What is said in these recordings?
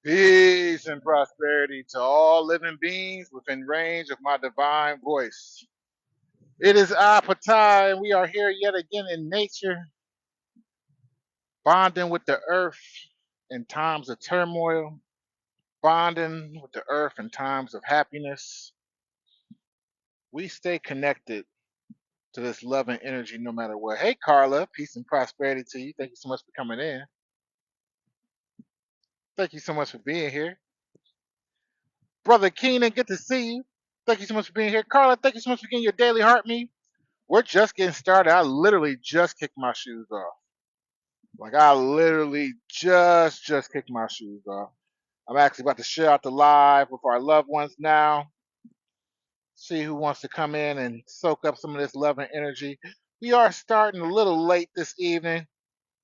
Peace and prosperity to all living beings within range of my divine voice. It is I, Patai, and we are here yet again in nature, bonding with the earth in times of turmoil, bonding with the earth in times of happiness. We stay connected to this love and energy no matter what. Hey, Carla, peace and prosperity to you. Thank you so much for coming in. Thank you so much for being here. Brother Keenan, good to see you. Thank you so much for being here. Carla, thank you so much for getting your daily heart me. We're just getting started. I literally just kicked my shoes off. Like I literally just kicked my shoes off. I'm actually about to share out the live with our loved ones now. See who wants to come in and soak up some of this love and energy. We are starting a little late this evening. It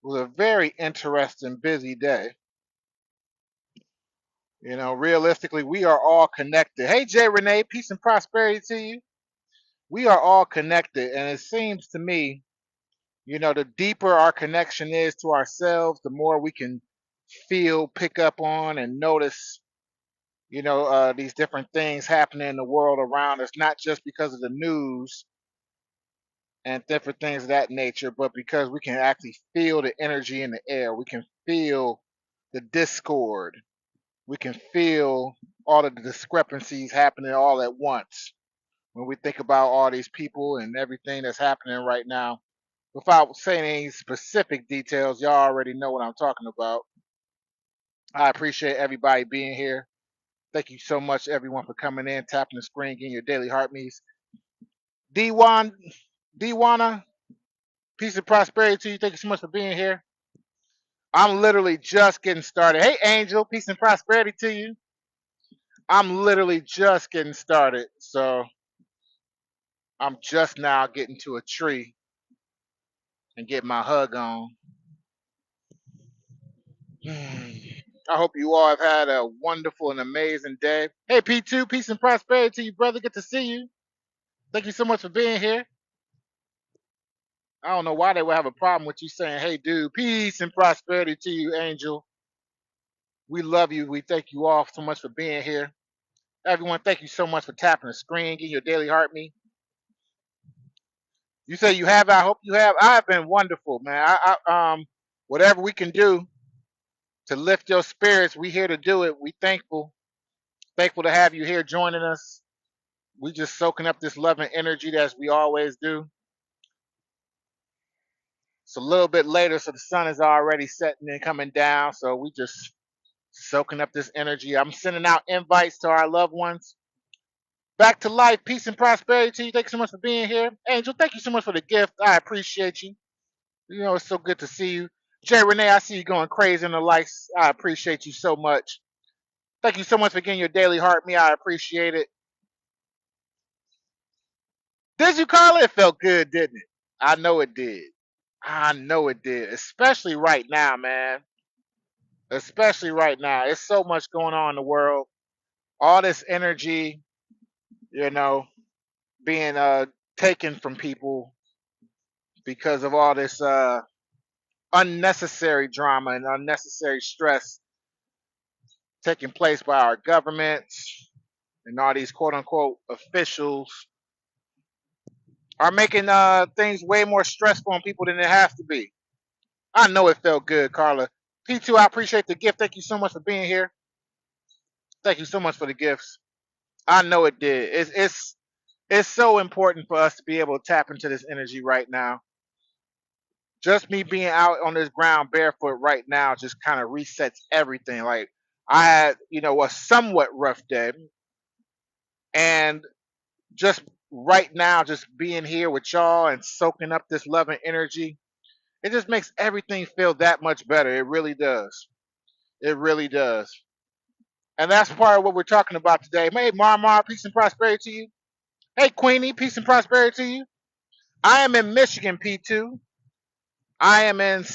was a very interesting, busy day. You know, realistically, we are all connected. Hey, Jay Renee, peace and prosperity to you. We are all connected, and it seems to me, you know, the deeper our connection is to ourselves, the more we can feel, pick up on, and notice, these different things happening in the world around us, not just because of the news and different things of that nature, but because we can actually feel the energy in the air. We can feel the discord. We can feel all of the discrepancies happening all at once when we think about all these people and everything that's happening right now. Without saying any specific details, y'all already know what I'm talking about. I appreciate everybody being here. Thank you so much, everyone, for coming in, tapping the screen, getting your daily heart meets. D1, D1, peace and prosperity to you. Thank you so much for being here. I'm literally just getting started. Hey, Angel, peace and prosperity to you. I'm literally just getting started. So I'm just now getting to a tree and getting my hug on. I hope you all have had a wonderful and amazing day. Hey, P2, peace and prosperity to you, brother. Good to see you. Thank you so much for being here. I don't know why they would have a problem with you saying, hey, dude, peace and prosperity to you, Angel. We love you. We thank you all so much for being here. Everyone, thank you so much for tapping the screen, getting your daily heart me. You say you have, I hope you have. I have been wonderful, man. Whatever we can do to lift your spirits, we here to do it. We thankful. Thankful to have you here joining us. We just soaking up this love and energy as we always do. It's a little bit later, so the sun is already setting and coming down. So we just soaking up this energy. I'm sending out invites to our loved ones. Back to life, peace and prosperity to you. Thank you so much for being here. Angel, thank you so much for the gift. I appreciate you. You know, it's so good to see you. Jay Renee, I see you going crazy in the likes. I appreciate you so much. Thank you so much for getting your daily heart me. I appreciate it. Did you call it? It felt good, didn't it? I know it did. I know it did. Especially right now, man. Especially right now. It's so much going on in the world. All this energy, you know, being taken from people because of all this unnecessary drama and unnecessary stress taking place by our governments and all these quote unquote officials are making things way more stressful on people than it has to be. I know it felt good, Carla. P2, I appreciate the gift. Thank you so much for being here. Thank you so much for the gifts. I know it did. It's so important for us to be able to tap into this energy right now. Just me being out on this ground barefoot right now just kind of resets everything. Like I had, a somewhat rough day, and just right now, just being here with y'all and soaking up this love and energy, it just makes everything feel that much better. It really does. It really does. And that's part of what we're talking about today. Hey, Marmar, peace and prosperity to you. Hey, Queenie, peace and prosperity to you. I am in Michigan, P2. I am in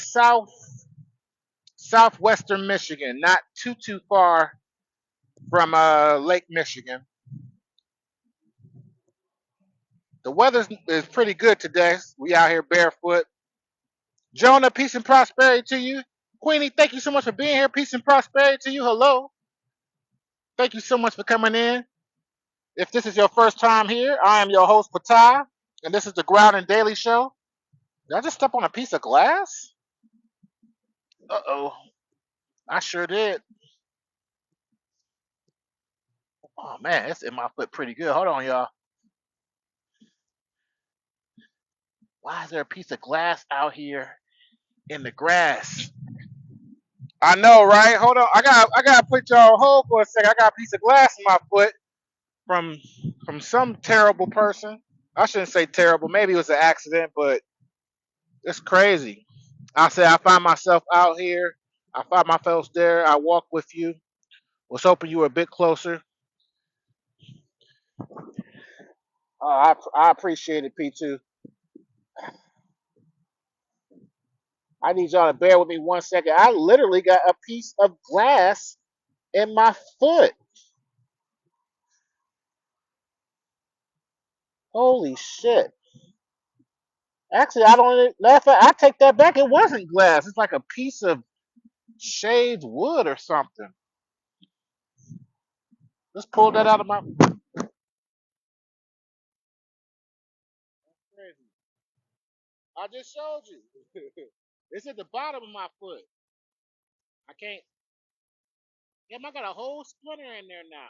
southwestern Michigan, not too far from Lake Michigan. The weather is pretty good today. We out here barefoot. Jonah, peace and prosperity to you. Queenie, thank you so much for being here. Peace and prosperity to you. Hello. Thank you so much for coming in. If this is your first time here, I am your host, Patah, and this is the Ground and Daily Show. Did I just step on a piece of glass? Uh-oh. I sure did. Oh, man, it's in my foot pretty good. Hold on, y'all. Why is there a piece of glass out here in the grass? I know, right? Hold on. I gotta put y'all on hold for a second. I got a piece of glass in my foot from some terrible person. I shouldn't say terrible. Maybe it was an accident, but it's crazy. I said I find myself out here. I find myself there. I walk with you. Was hoping you were a bit closer. I appreciate it, P2. I need y'all to bear with me 1 second. I literally got a piece of glass in my foot. Holy shit. Actually, I don't. Matter of fact, I take that back. It wasn't glass. It's like a piece of shaved wood or something. Let's pull that out of my. Crazy. I just showed you. It's at the bottom of my foot. I can't. Damn, I got a whole splinter in there now.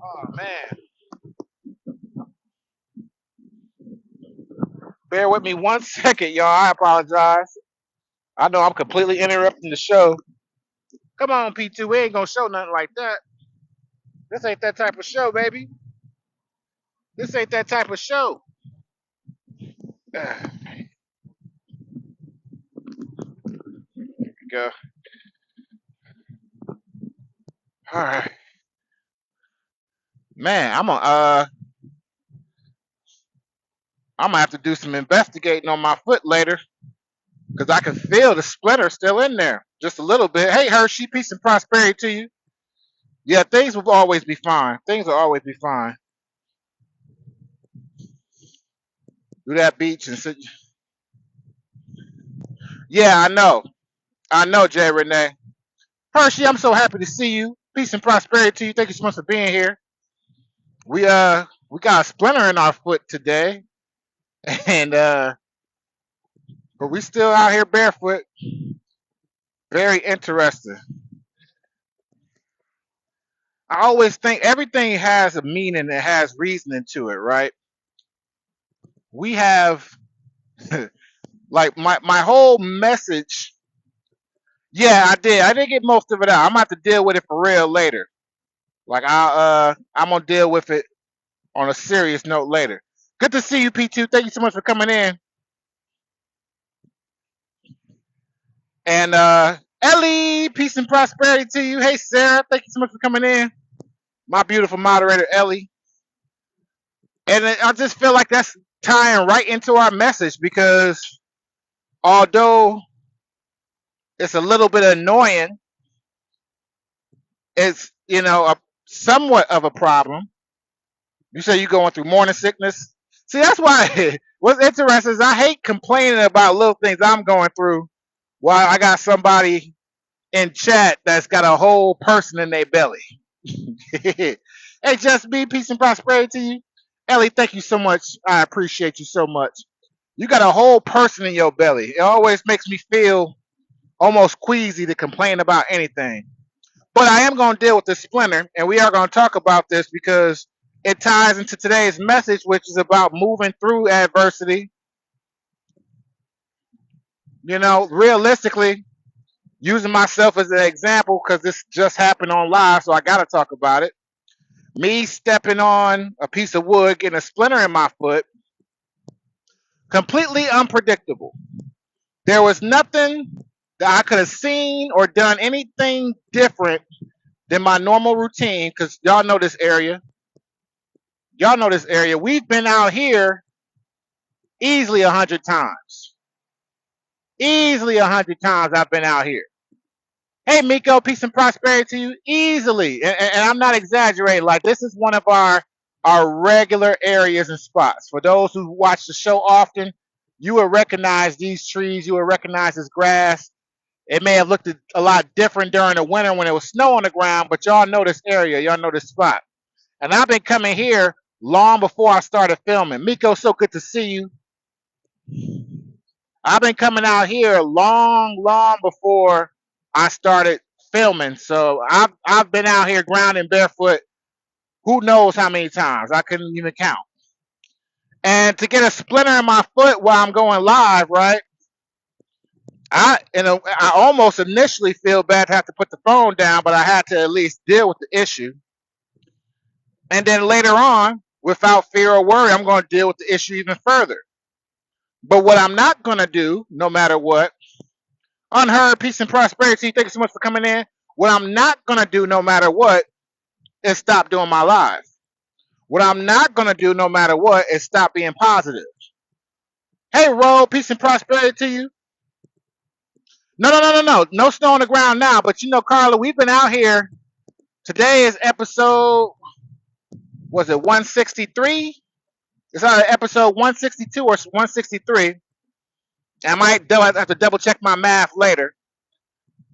Oh man. Bear with me 1 second, y'all. I apologize. I know I'm completely interrupting the show. Come on, P2. We ain't gonna show nothing like that. This ain't that type of show, baby. This ain't that type of show. There we go. All right. Man, I'm gonna have to do some investigating on my foot later because I can feel the splinter still in there, just a little bit. Hey, Hershey, peace and prosperity to you. Yeah, things will always be fine. Things will always be fine. Do that beach and sit. Yeah, I know, Jay Renee. Hershey, I'm so happy to see you. Peace and prosperity to you. Thank you so much for being here. We got a splinter in our foot today, and but we still out here barefoot. Very interesting. I always think everything has a meaning, it has reasoning to it, right? We have like my whole message. Yeah, I did. I did get most of it out. I'm gonna have to deal with it for real later. Like I'm gonna deal with it on a serious note later. Good to see you, P2. Thank you so much for coming in. And Ellie, peace and prosperity to you. Hey Sarah, thank you so much for coming in. My beautiful moderator, Ellie. And I just feel like that's tying right into our message because although it's a little bit annoying, it's somewhat of a problem. You say you're going through morning sickness. See, that's why what's interesting is I hate complaining about little things I'm going through while I got somebody in chat that's got a whole person in their belly. Hey, just be peace and prosperity to you. Ellie, thank you so much. I appreciate you so much. You got a whole person in your belly. It always makes me feel almost queasy to complain about anything. But I am going to deal with the splinter, and we are going to talk about this because it ties into today's message, which is about moving through adversity. Realistically, using myself as an example because this just happened on live, so I got to talk about it. Me stepping on a piece of wood, getting a splinter in my foot, completely unpredictable. There was nothing that I could have seen or done anything different than my normal routine because y'all know this area. Y'all know this area. We've been out here easily 100 times. Easily 100 times I've been out here. Hey, Miko, peace and prosperity to you. Easily. And I'm not exaggerating. Like, this is one of our regular areas and spots. For those who watch the show often, you will recognize these trees. You will recognize this grass. It may have looked a lot different during the winter when it was snow on the ground, but y'all know this area, y'all know this spot. And I've been coming here long before I started filming. Miko, so good to see you. I've been coming out here long before I started filming. So I've been out here grounding barefoot who knows how many times. I couldn't even count. And to get a splinter in my foot while I'm going live, right? I almost initially feel bad to have to put the phone down, but I had to at least deal with the issue. And then later on, without fear or worry, I'm going to deal with the issue even further. But what I'm not going to do, no matter what, Unheard, peace and prosperity, thank you so much for coming in. What I'm not going to do, no matter what, is stop doing my live. What I'm not going to do, no matter what, is stop being positive. Hey, Ro, peace and prosperity to you. No snow on the ground now. But you know, Carla, we've been out here. Today is episode, was it 163? It's either episode 162 or 163. I might have to double check my math later.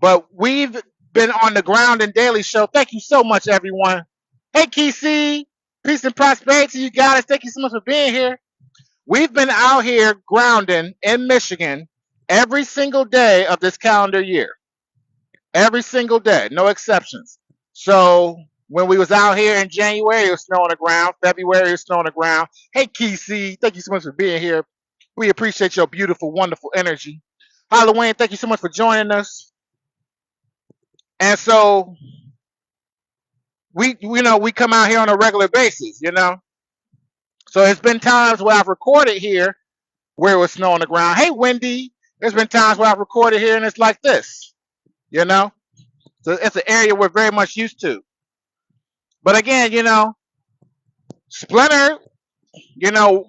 But we've been on the Ground and Daily Show. Thank you so much, everyone. Hey, Kesey, peace and prosperity, you guys. Thank you so much for being here. We've been out here grounding in Michigan every single day of this calendar year. Every single day, no exceptions. So when we was out here in January, it was snow on the ground. February, it was snow on the ground. Hey, Kesey, thank you so much for being here. We appreciate your beautiful, wonderful energy. Halloween, thank you so much for joining us. And so we come out here on a regular basis, you know. So it's been times where I've recorded here where it was snow on the ground. Hey, Wendy, there's been times where I've recorded here and it's like this, you know. So it's an area we're very much used to. But again, you know, Splinter, you know,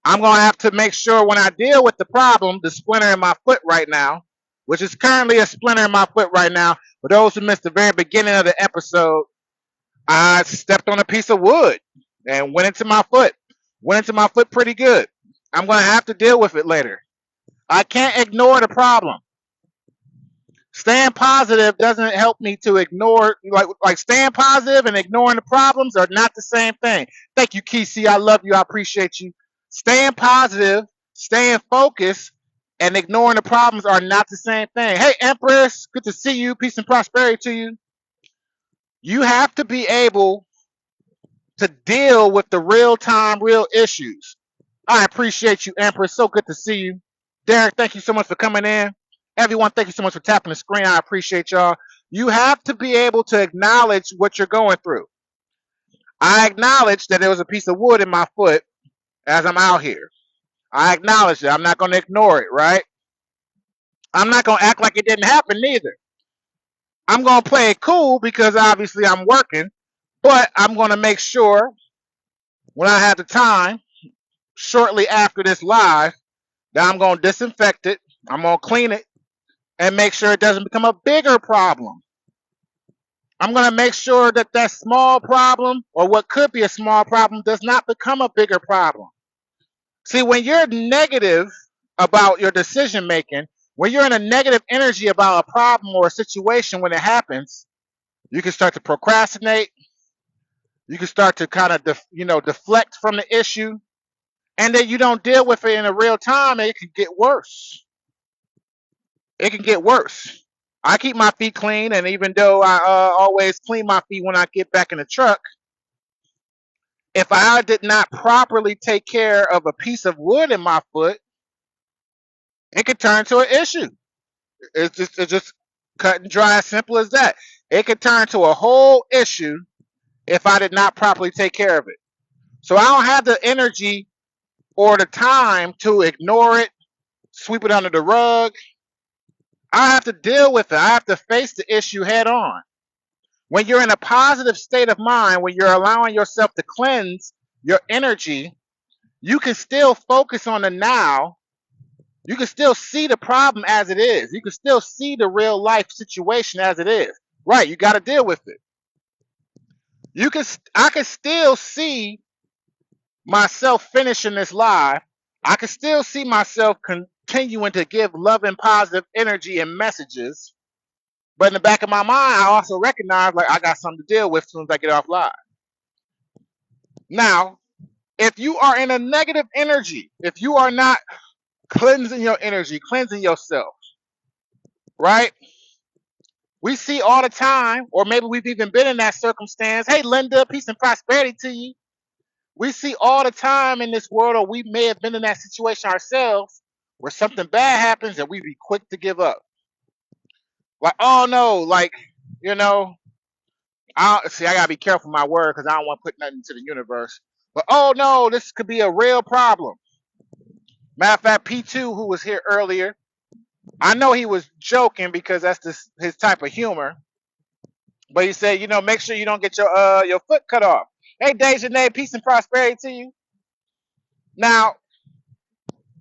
I'm going to have to make sure when I deal with the problem, the splinter in my foot right now, which is currently a splinter in my foot right now. For those who missed the very beginning of the episode, I stepped on a piece of wood and went into my foot. Went into my foot pretty good. I'm going to have to deal with it later. I can't ignore the problem. Staying positive doesn't help me to ignore, like staying positive and ignoring the problems are not the same thing. Thank you, Kesey. I love you. I appreciate you. Staying positive, staying focused, and ignoring the problems are not the same thing. Hey, Empress, good to see you. Peace and prosperity to you. You have to be able to deal with the real-time, real issues. I appreciate you, Empress. So good to see you. Derek, thank you so much for coming in. Everyone, thank you so much for tapping the screen. I appreciate y'all. You have to be able to acknowledge what you're going through. I acknowledge that there was a piece of wood in my foot as I'm out here. I acknowledge it. I'm not going to ignore it, right? I'm not going to act like it didn't happen neither. I'm going to play it cool because obviously I'm working, but I'm going to make sure when I have the time, shortly after this live, that I'm going to disinfect it. I'm going to clean it and make sure it doesn't become a bigger problem. I'm going to make sure that that small problem, or what could be a small problem, does not become a bigger problem. See, when you're negative about your decision making, when you're in a negative energy about a problem or a situation when it happens, you can start to procrastinate. You can start to kind of deflect from the issue, and then you don't deal with it in a real time, and it can get worse. It can get worse. I keep my feet clean, and even though I always clean my feet when I get back in the truck, if I did not properly take care of a piece of wood in my foot, it could turn to an issue. It's just cut and dry, as simple as that. It could turn to a whole issue if I did not properly take care of it. So I don't have the energy or the time to ignore it, sweep it under the rug. I have to deal with it. I have to face the issue head on. When you're in a positive state of mind, when you're allowing yourself to cleanse your energy, you can still focus on the now. You can still see the problem as it is. You can still see the real life situation as it is. Right, you got to deal with it. I can still see myself finishing this live. I can still see myself continuing to give love and positive energy and messages. But in the back of my mind, I also recognize like I got something to deal with as soon as I get off live. Now, if you are in a negative energy, if you are not cleansing your energy, cleansing yourself, right? We see all the time, or maybe we've even been in that circumstance. Hey, Linda, peace and prosperity to you. We see all the time in this world, or we may have been in that situation ourselves, where something bad happens and we be quick to give up. Like, oh no, like, you know, I gotta be careful with my word because I don't want to put nothing into the universe. But oh no, this could be a real problem. Matter of fact, P2, who was here earlier, I know he was joking because that's his type of humor. But he said, make sure you don't get your foot cut off. Hey, Dejanay, peace and prosperity to you. Now,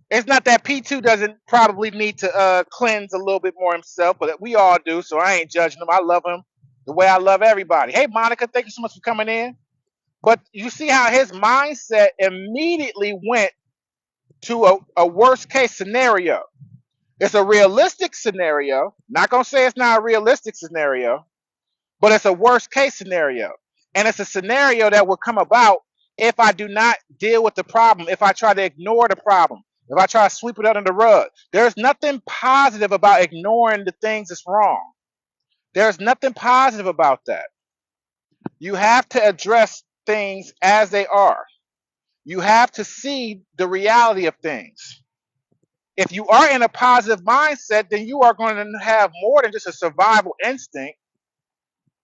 it's not that P2 doesn't probably need to cleanse a little bit more himself, but we all do, so I ain't judging him. I love him the way I love everybody. Hey, Monica, thank you so much for coming in. But you see how his mindset immediately went to a worst case scenario. It's a realistic scenario. Not going to say it's not a realistic scenario, but it's a worst case scenario. And it's a scenario that will come about if I do not deal with the problem, if I try to ignore the problem, if I try to sweep it under the rug. There's nothing positive about ignoring the things that's wrong. There's nothing positive about that. You have to address things as they are. You have to see the reality of things. If you are in a positive mindset, then you are going to have more than just a survival instinct.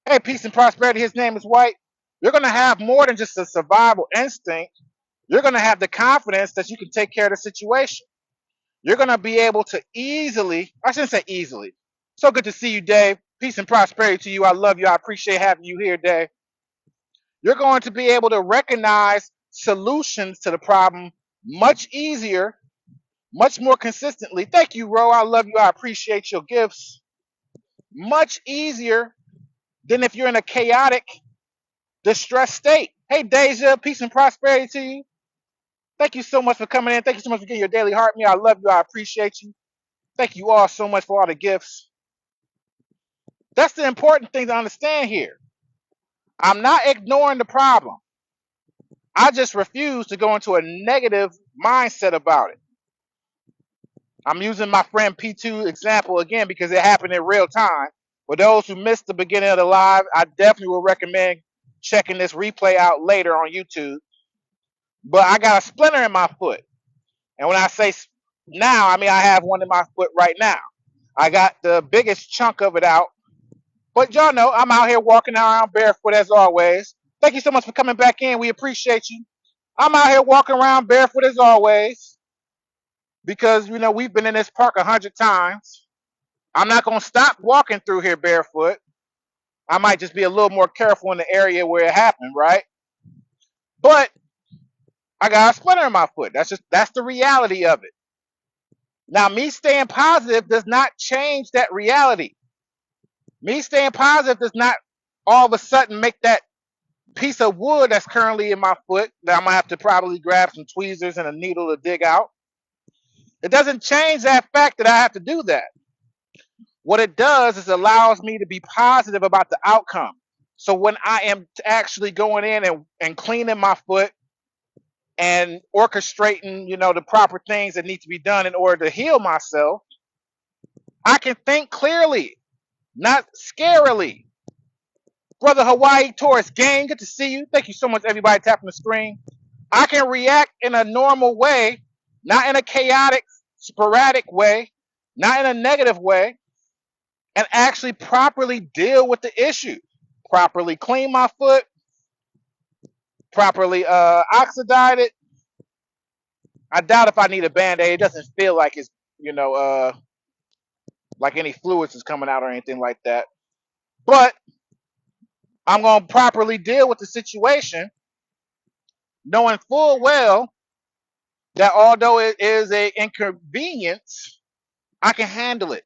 Hey, peace and prosperity, his name is White. You're going to have more than just a survival instinct. You're going to have the confidence that you can take care of the situation. You're going to be able to easily, I shouldn't say easily. So good to see you, Dave. Peace and prosperity to you. I love you. I appreciate having you here, Dave. You're going to be able to recognize solutions to the problem much easier, much more consistently. Thank you, Ro. I love you. I appreciate your gifts. Much easier than if you're in a chaotic, distressed state. Hey, Deja, peace and prosperity to you. Thank you so much for coming in. Thank you so much for getting your daily heart meal. I love you. I appreciate you. Thank you all so much for all the gifts. That's the important thing to understand here. I'm not ignoring the problem. I just refuse to go into a negative mindset about it. I'm using my friend P2 example again because it happened in real time. For those who missed the beginning of the live, I definitely will recommend checking this replay out later on YouTube. But I got a splinter in my foot. And when I say now, I mean I have one in my foot right now. I got the biggest chunk of it out. But y'all know I'm out here walking around barefoot as always. Thank you so much for coming back in. We appreciate you. I'm out here walking around barefoot as always because, we've been in this park 100 times. I'm not going to stop walking through here barefoot. I might just be a little more careful in the area where it happened, right? But I got a splinter in my foot. That's the reality of it. Now, me staying positive does not change that reality. Me staying positive does not all of a sudden make that piece of wood that's currently in my foot that I'm going to have to probably grab some tweezers and a needle to dig out. It doesn't change that fact that I have to do that. What it does is allows me to be positive about the outcome. So when I am actually going in and cleaning my foot and orchestrating, the proper things that need to be done in order to heal myself, I can think clearly, not scarily. Brother Hawaii Taurus Gang, good to see you. Thank you so much, everybody tapping the screen. I can react in a normal way, not in a chaotic, sporadic way, not in a negative way, and actually properly deal with the issue. Properly clean my foot, properly oxidize it. I doubt if I need a band-aid. It doesn't feel like it's, like any fluids is coming out or anything like that. But I'm going to properly deal with the situation, knowing full well that although it is an inconvenience, I can handle it.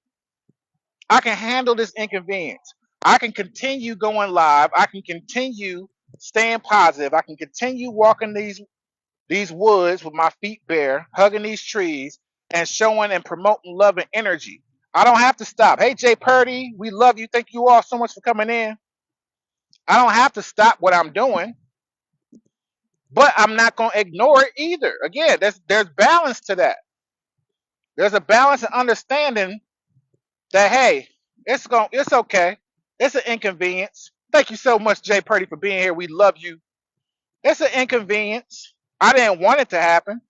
I can handle this inconvenience. I can continue going live. I can continue staying positive. I can continue walking these woods with my feet bare, hugging these trees, and showing and promoting love and energy. I don't have to stop. Hey, Jay Purdy, we love you. Thank you all so much for coming in. I don't have to stop what I'm doing, but I'm not going to ignore it either. Again, there's balance to that. There's a balance and understanding that, hey, it's okay. It's an inconvenience. Thank you so much, Jay Purdy, for being here. We love you. It's an inconvenience. I didn't want it to happen.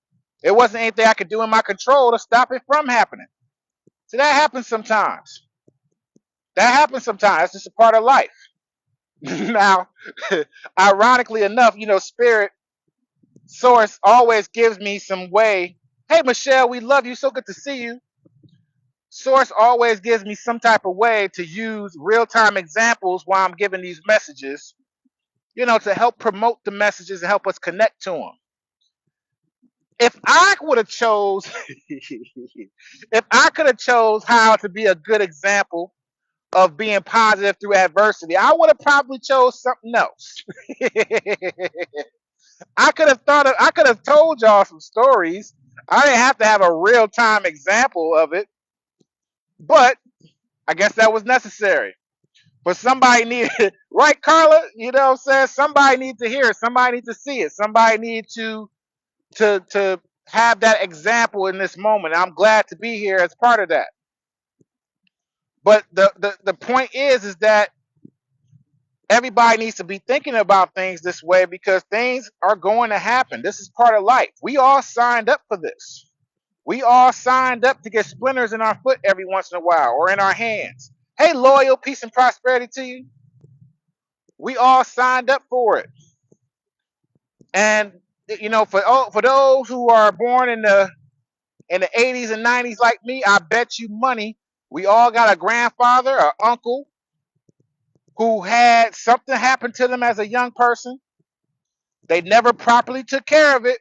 It wasn't anything I could do in my control to stop it from happening. So that happens sometimes. That happens sometimes. It's just a part of life. Now, ironically enough, Spirit Source always gives me some way. Hey, Michelle, we love you. So good to see you. Source always gives me some type of way to use real-time examples while I'm giving these messages, to help promote the messages and help us connect to them. If I would have chose, if I could have chose how to be a good example of being positive through adversity, I would have probably chose something else. I could have told y'all some stories. I didn't have to have a real-time example of it, but I guess that was necessary. But somebody needed, right, Carla? You know what I'm saying? Somebody needs to hear it. Somebody needs to see it. Somebody needs to have that example in this moment. I'm glad to be here as part of that. But the point is that everybody needs to be thinking about things this way because things are going to happen. This is part of life. We all signed up for this. We all signed up to get splinters in our foot every once in a while or in our hands. Hey, loyal, peace and prosperity to you. We all signed up for it. And for those who are born in the 80s and 90s like me, I bet you money we all got a grandfather or uncle who had something happen to them as a young person. They never properly took care of it,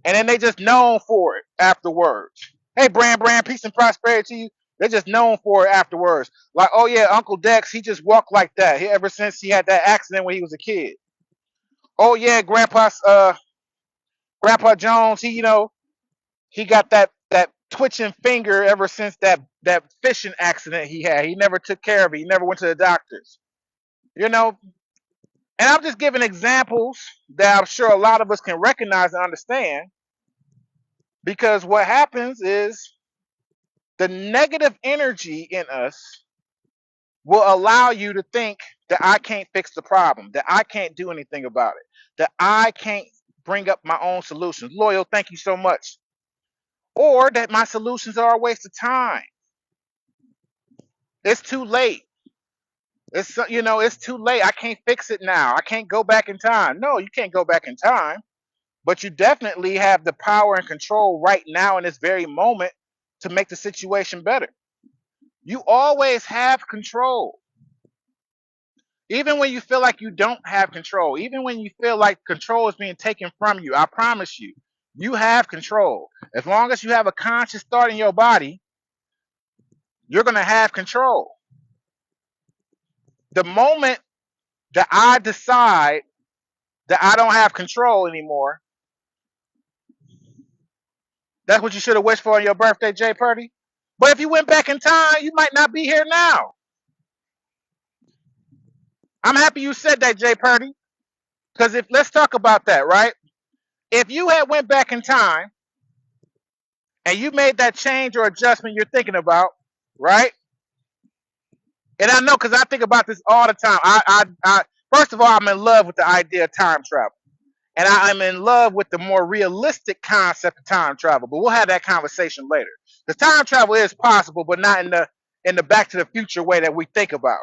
and then they just known for it afterwards. Hey, Brand, peace and prosperity to you. They're just known for it afterwards. Like, oh yeah, Uncle Dex, he just walked like that. Ever since he had that accident when he was a kid. Oh yeah, Grandpa Jones, he got that twitching finger ever since that fishing accident he had. He never took care of it. He never went to the doctors. And I'm just giving examples that I'm sure a lot of us can recognize and understand. Because what happens is the negative energy in us will allow you to think that I can't fix the problem, that I can't do anything about it, that I can't bring up my own solutions. Loyal, thank you so much. Or that my solutions are a waste of time. It's too late. It's too late. I can't fix it now. I can't go back in time. No, you can't go back in time, but you definitely have the power and control right now in this very moment to make the situation better. You always have control. Even when you feel like you don't have control, even when you feel like control is being taken from you, I promise you, you have control. As long as you have a conscious thought in your body, you're going to have control. The moment that I decide that I don't have control anymore, that's what you should have wished for on your birthday, Jay Purdy. But if you went back in time, you might not be here now. I'm happy you said that, Jay Purdy. Because let's talk about that, right? If you had went back in time and you made that change or adjustment you're thinking about, right? And I know because I think about this all the time. I first of all, I'm in love with the idea of time travel. And I'm in love with the more realistic concept of time travel. But we'll have that conversation later. Because time travel is possible, but not in the Back to the Future way that we think about.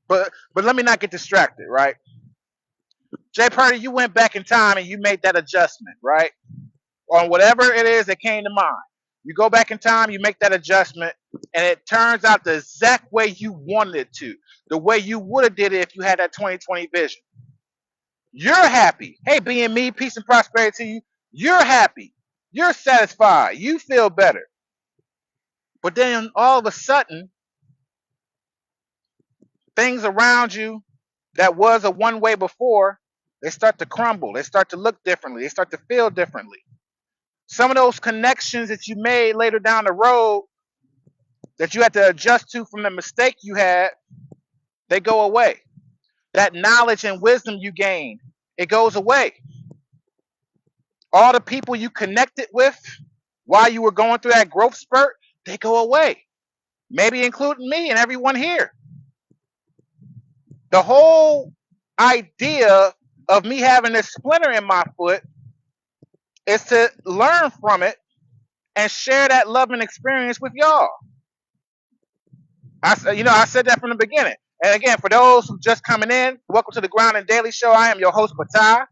But let me not get distracted, right? Jay Purdy, you went back in time and you made that adjustment, right? On whatever it is that came to mind. You go back in time, you make that adjustment, and it turns out the exact way you wanted it to. The way you would have did it if you had that 2020 vision. You're happy. Hey, being me, peace and prosperity to you. You're happy. You're satisfied. You feel better. But then all of a sudden, things around you that was a one way before, they start to crumble. They start to look differently. They start to feel differently. Some of those connections that you made later down the road that you had to adjust to from the mistake you had, they go away. That knowledge and wisdom you gained, it goes away. All the people you connected with while you were going through that growth spurt, they go away. Maybe including me and everyone here. The whole idea of me having this splinter in my foot is to learn from it and share that loving experience with y'all. I said that from the beginning. And again, for those who just coming in, welcome to the Ground and Daily Show. I am your host, Patai.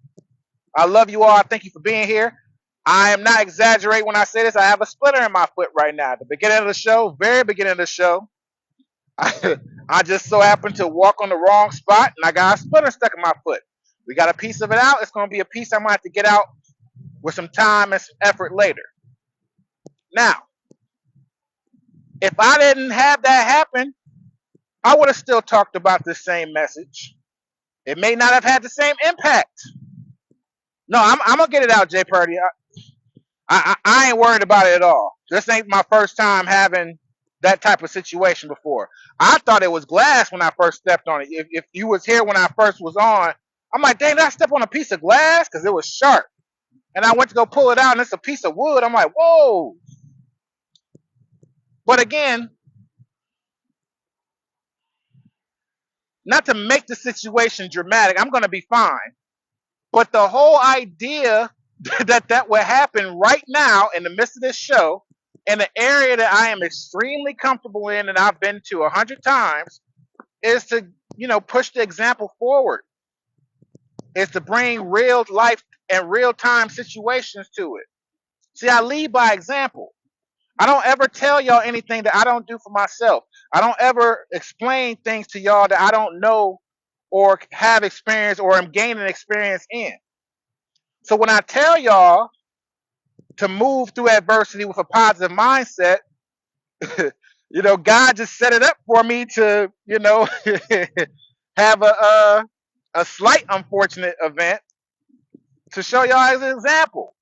I love you all. Thank you for being here. I am not exaggerating when I say this. I have a splinter in my foot right now. At the beginning of the show, very beginning of the show, I just so happened to walk on the wrong spot and I got a splinter stuck in my foot. We got a piece of it out. It's going to be a piece I'm going to have to get out with some time and some effort later. Now, if I didn't have that happen, I would have still talked about this same message. It may not have had the same impact. No, I'm going to get it out, Jay Purdy. I ain't worried about it at all. This ain't my first time having that type of situation before. I thought it was glass when I first stepped on it. If you was here when I first was on, I'm like, dang, did I step on a piece of glass? Because it was sharp. And I went to go pull it out, and it's a piece of wood. I'm like, whoa. But again, not to make the situation dramatic, I'm going to be fine. But the whole idea that would happen right now in the midst of this show, in an area that I am extremely comfortable in and I've been to 100 times, is to, push the example forward. Is to bring real life and real time situations to it. See, I lead by example. I don't ever tell y'all anything that I don't do for myself. I don't ever explain things to y'all that I don't know or have experience or am gaining experience in. So when I tell y'all to move through adversity with a positive mindset, God just set it up for me to, have a slight unfortunate event to show y'all as an example.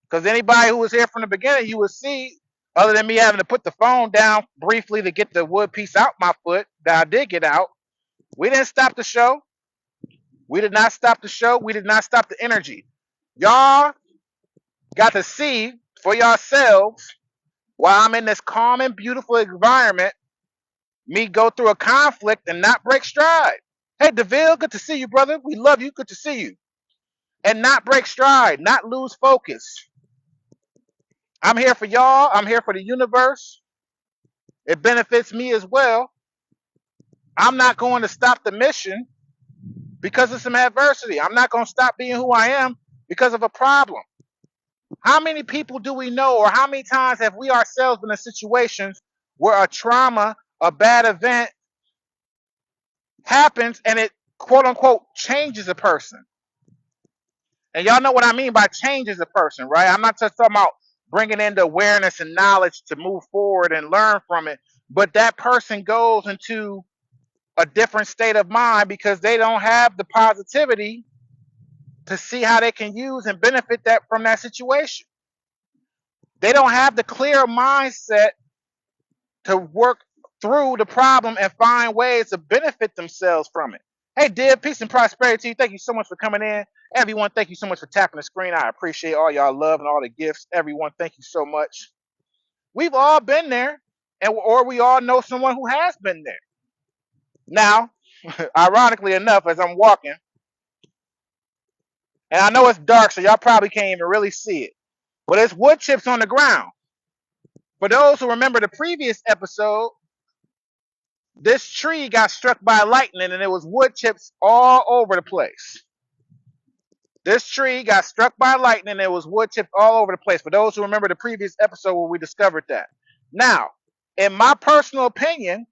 Because anybody who was here from the beginning, you would see, other than me having to put the phone down briefly to get the wood piece out my foot that I did get out, we didn't stop the show. We did not stop the show. We did not stop the energy. Y'all got to see for yourselves while I'm in this calm and beautiful environment, me go through a conflict and not break stride. Hey, DeVille, good to see you, brother. We love you. Good to see you. And not break stride, not lose focus. I'm here for y'all. I'm here for the universe. It benefits me as well. I'm not going to stop the mission because of some adversity. I'm not going to stop being who I am because of a problem. How many people do we know, or how many times have we ourselves been in situations where a trauma, a bad event happens and it, quote unquote, changes a person? And y'all know what I mean by changes a person, right? I'm not just talking about bringing in the awareness and knowledge to move forward and learn from it, but that person goes into a different state of mind because they don't have the positivity to see how they can use and benefit that from that situation. They don't have the clear mindset to work through the problem and find ways to benefit themselves from it. Hey, Div, peace and prosperity. Thank you so much for coming in. Everyone, thank you so much for tapping the screen. I appreciate all y'all love and all the gifts. Everyone, thank you so much. We've all been there, or we all know someone who has been there. Now, ironically enough, as I'm walking, and I know it's dark, so y'all probably can't even really see it, but it's wood chips on the ground. For those who remember the previous episode, this tree got struck by lightning and it was wood chips all over the place. This tree got struck by lightning and it was wood chips all over the place. For those who remember the previous episode where we discovered that. Now, in my personal opinion,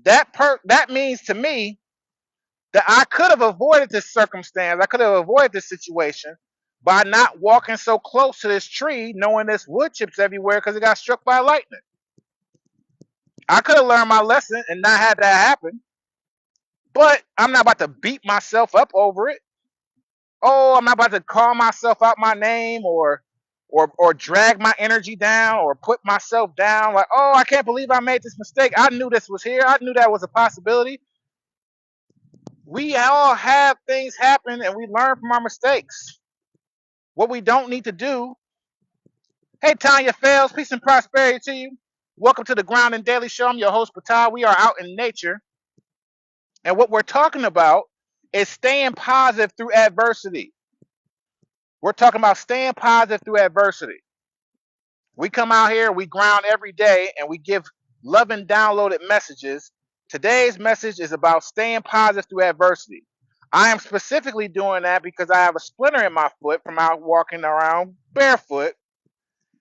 that means to me that I could have avoided this circumstance. I could have avoided this situation by not walking so close to this tree, knowing there's wood chips everywhere because it got struck by lightning. I could have learned my lesson and not had that happen. But I'm not about to beat myself up over it. Oh, I'm not about to call myself out my name or or drag my energy down or put myself down like, oh, I can't believe I made this mistake. I knew this was here. I knew that was a possibility. We all have things happen and we learn from our mistakes. What we don't need to do. Hey, Tanya Fails, peace and prosperity to you. Welcome to the Ground and Daily Show. I'm your host, Patal. We are out in nature. And what we're talking about is staying positive through adversity. We're talking about staying positive through adversity. We come out here, we ground every day, and we give love and downloaded messages. Today's message is about staying positive through adversity. I am specifically doing that because I have a splinter in my foot from out walking around barefoot.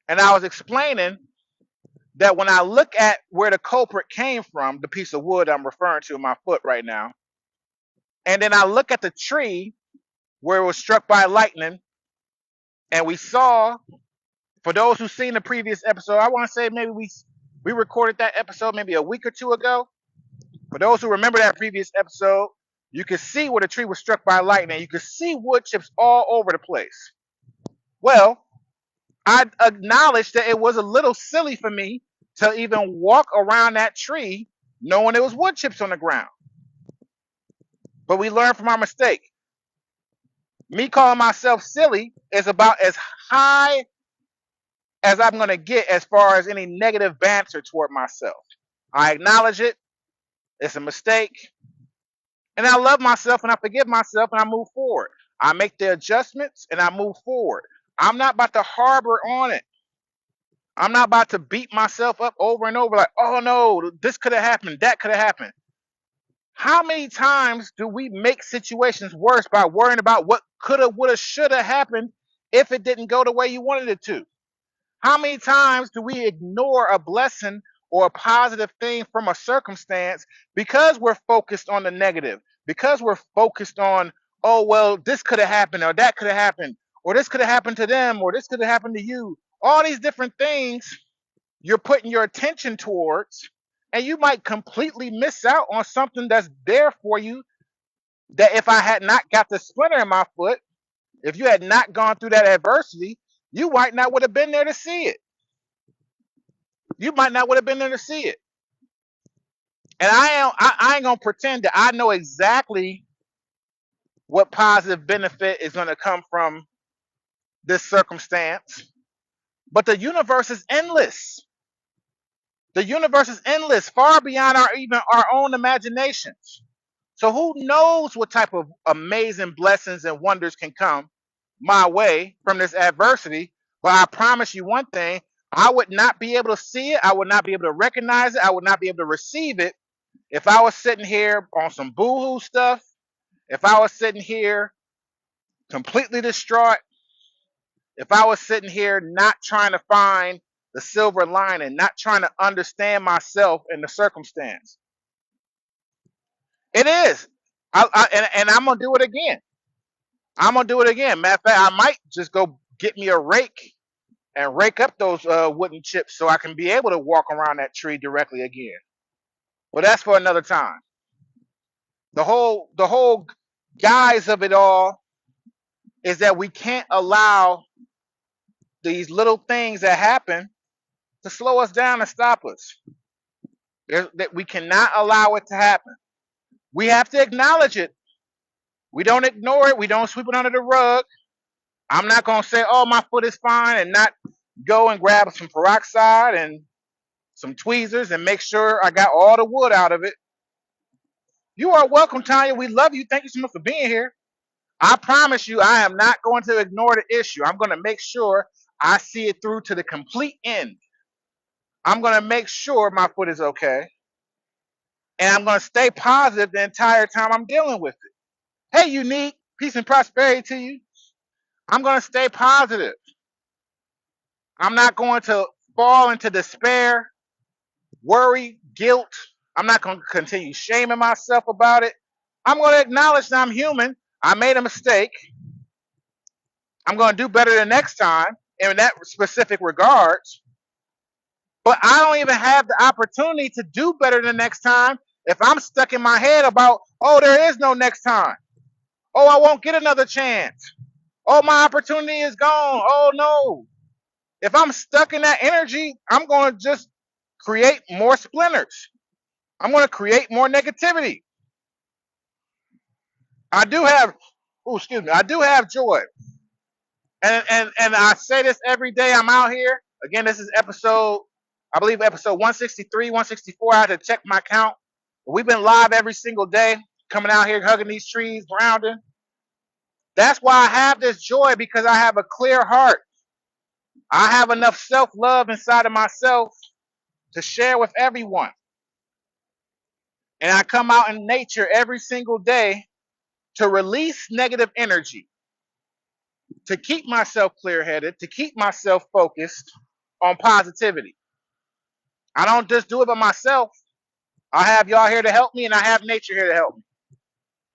And I was explaining that when I look at where the culprit came from, the piece of wood I'm referring to in my foot right now, and then I look at the tree where it was struck by lightning, and we saw, for those who've seen the previous episode, I want to say maybe we recorded that episode maybe a week or two ago. For those who remember that previous episode, you could see where the tree was struck by lightning. You could see wood chips all over the place. Well, I acknowledged that it was a little silly for me to even walk around that tree knowing there was wood chips on the ground. But we learned from our mistake. Me calling myself silly is about as high as I'm going to get as far as any negative banter toward myself. I acknowledge it. It's a mistake. And I love myself and I forgive myself and I move forward. I make the adjustments and I move forward. I'm not about to harbor on it. I'm not about to beat myself up over and over like, oh no, this could have happened, that could have happened. How many times do we make situations worse by worrying about what could have, would have, should have happened if it didn't go the way you wanted it to? How many times do we ignore a blessing or a positive thing from a circumstance because we're focused on the negative? Because we're focused on, oh, well, this could have happened or that could have happened or this could have happened to them or this could have happened to you. All these different things you're putting your attention towards, and you might completely miss out on something that's there for you that if I had not got the splinter in my foot, if you had not gone through that adversity, you might not would have been there to see it. You might not would have been there to see it. And I ain't gonna pretend that I know exactly what positive benefit is gonna come from this circumstance. But the universe is endless. The universe is endless, far beyond even our own imaginations. So who knows what type of amazing blessings and wonders can come my way from this adversity? But I promise you one thing, I would not be able to see it. I would not be able to recognize it. I would not be able to receive it if I was sitting here on some boohoo stuff, if I was sitting here completely distraught, if I was sitting here not trying to find the silver lining, not trying to understand myself and the circumstance. It is. And I'm going to do it again. I'm going to do it again. Matter of fact, I might just go get me a rake and rake up those wooden chips so I can be able to walk around that tree directly again. But that's for another time. The whole guise of it all is that we can't allow these little things that happen to slow us down and stop us. That we cannot allow it to happen. We have to acknowledge it. We don't ignore it. We don't sweep it under the rug. I'm not going to say, oh, my foot is fine and not go and grab some peroxide and some tweezers and make sure I got all the wood out of it. You are welcome, Tanya. We love you. Thank you so much for being here. I promise you, I am not going to ignore the issue. I'm going to make sure I see it through to the complete end. I'm going to make sure my foot is okay. And I'm going to stay positive the entire time I'm dealing with it. Hey, Unique, peace and prosperity to you. I'm going to stay positive. I'm not going to fall into despair, worry, guilt. I'm not going to continue shaming myself about it. I'm going to acknowledge that I'm human. I made a mistake. I'm going to do better the next time in that specific regards. But I don't even have the opportunity to do better the next time if I'm stuck in my head about, oh, there is no next time. Oh, I won't get another chance. Oh, my opportunity is gone. Oh, no. If I'm stuck in that energy, I'm going to just create more splinters. I'm going to create more negativity. I do have, oh, excuse me, I do have joy. And I say this every day I'm out here. Again, this is episode, I believe episode 163, 164. I had to check my count. We've been live every single day, coming out here, hugging these trees, grounding. That's why I have this joy, because I have a clear heart. I have enough self-love inside of myself to share with everyone. And I come out in nature every single day to release negative energy, to keep myself clear-headed, to keep myself focused on positivity. I don't just do it by myself. I have y'all here to help me, and I have nature here to help me.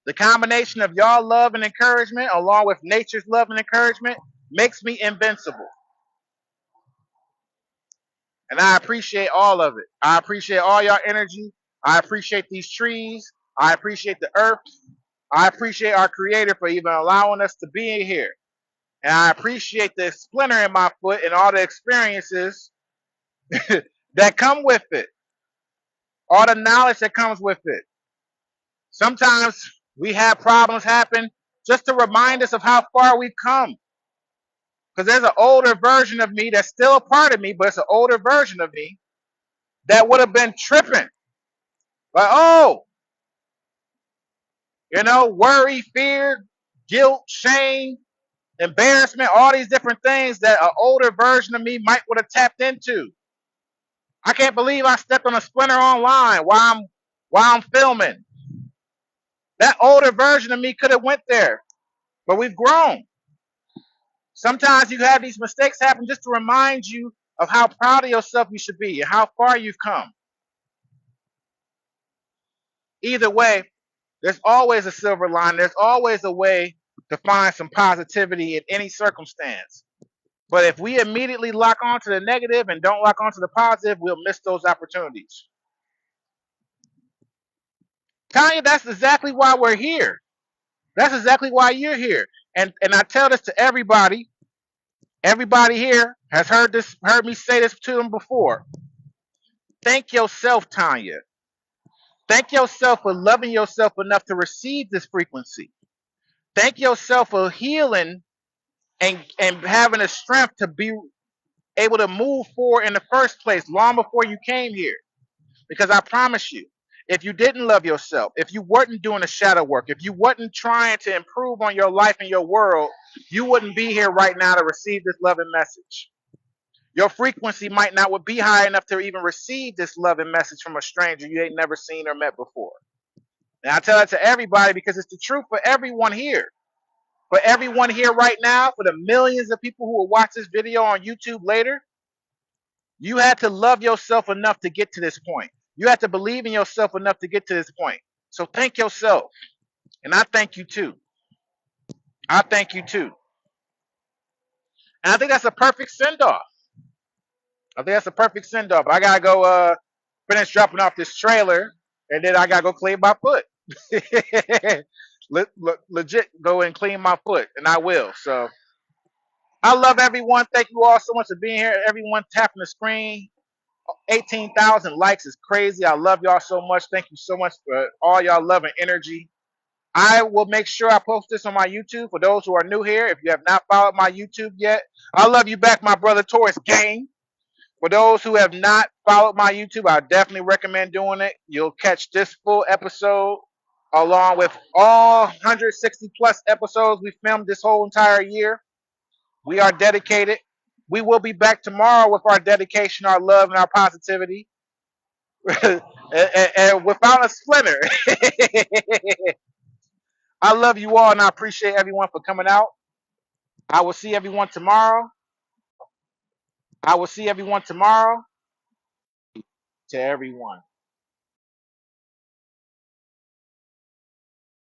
The combination of y'all love and encouragement, along with nature's love and encouragement, makes me invincible. And I appreciate all of it. I appreciate all y'all energy. I appreciate these trees. I appreciate the earth. I appreciate our creator for even allowing us to be in here. And I appreciate the splinter in my foot and all the experiences that come with it. All the knowledge that comes with it. Sometimes we have problems happen just to remind us of how far we've come. Because there's an older version of me that's still a part of me, but it's an older version of me that would have been tripping. Like, oh, worry, fear, guilt, shame, embarrassment, all these different things that an older version of me might would have tapped into. I can't believe I stepped on a splinter online while I'm filming. That older version of me could have went there, but we've grown. Sometimes you have these mistakes happen just to remind you of how proud of yourself you should be and how far you've come. Either way, there's always a silver line. There's always a way to find some positivity in any circumstance. But if we immediately lock onto the negative and don't lock onto the positive, we'll miss those opportunities. Tanya, that's exactly why we're here. That's exactly why you're here. And I tell this to everybody. Everybody here has heard me say this to them before. Thank yourself, Tanya. Thank yourself for loving yourself enough to receive this frequency. Thank yourself for healing and having the strength to be able to move forward in the first place long before you came here. Because I promise you, if you didn't love yourself, if you weren't doing the shadow work, if you weren't trying to improve on your life and your world, you wouldn't be here right now to receive this loving message. Your frequency might not be high enough to even receive this loving message from a stranger you ain't never seen or met before. And I tell that to everybody because it's the truth for everyone here. For everyone here right now, for the millions of people who will watch this video on YouTube later, you had to love yourself enough to get to this point. You have to believe in yourself enough to get to this point. So thank yourself. And I thank you too. I thank you too. And I think that's a perfect send-off. I think that's a perfect send-off. I got to go finish dropping off this trailer, and then I got to go clean my foot. Legit go and clean my foot, and I will. So I love everyone. Thank you all so much for being here. Everyone tapping the screen. 18,000 likes is crazy. I love y'all so much. Thank you so much for all y'all love and energy. I will make sure I post this on my YouTube for those who are new here. If you have not followed my YouTube yet, I love you back, my brother Taurus Gang. For those who have not followed my YouTube, I definitely recommend doing it. You'll catch this full episode along with all 160 plus episodes we filmed this whole entire year. We are dedicated. We will be back tomorrow with our dedication, our love, and our positivity. and without a splinter. I love you all, and I appreciate everyone for coming out. I will see everyone tomorrow. I will see everyone tomorrow. To everyone.